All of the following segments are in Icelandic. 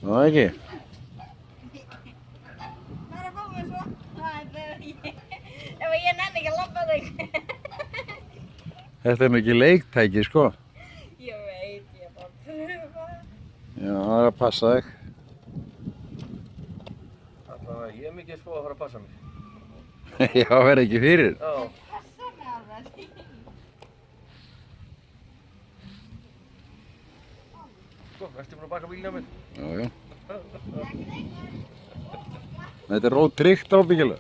Það ekki? Það er að koma svo. Ef ég nenni ekki að labba þig. Þetta er mikið leiktæki, sko. Ég veit, ég bara pröfa. Já, það er að passa þig. Þannig að ég er mikið sko að fara að passa mig. Já, verð ekki fyrir. Já. Passa mig á það. Sko, ertu búin að baka bílinn á mig? Já, já. Þetta er ótryggt ábyggilega.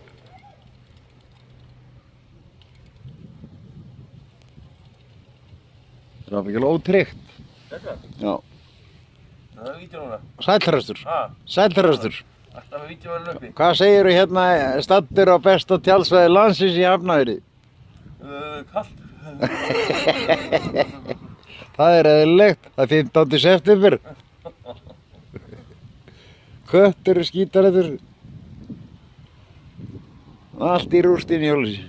Þetta er ábyggilega ótryggt. Þetta? Já. Það er vídeo núna. Sælhræstur. Ha? Sælhræstur. Alltaf með vídeovelin uppi. Hvað segirðu hérna staddur á besta tjaldsvæði landsins í Hafnarfirði? Kallt. Það er eðlilegt. Það er 15. september. Köttur skítar þetta. Allt í rústin í hjólísi.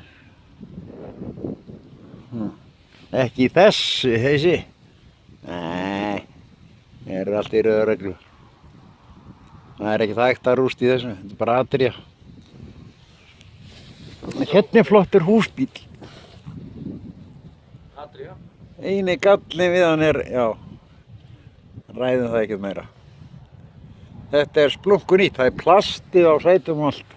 Ekki í þessi. Nei, það eru allt í rauða reglu. Það er ekki það ekta rúst í þessu, þetta er bara atrija. Hérna er flottur húsbíl. Adria. Eini galli við hann er, já, ræðum það ekkert meira. Þetta er splunkunýtt, það er plastið á sætum og allt.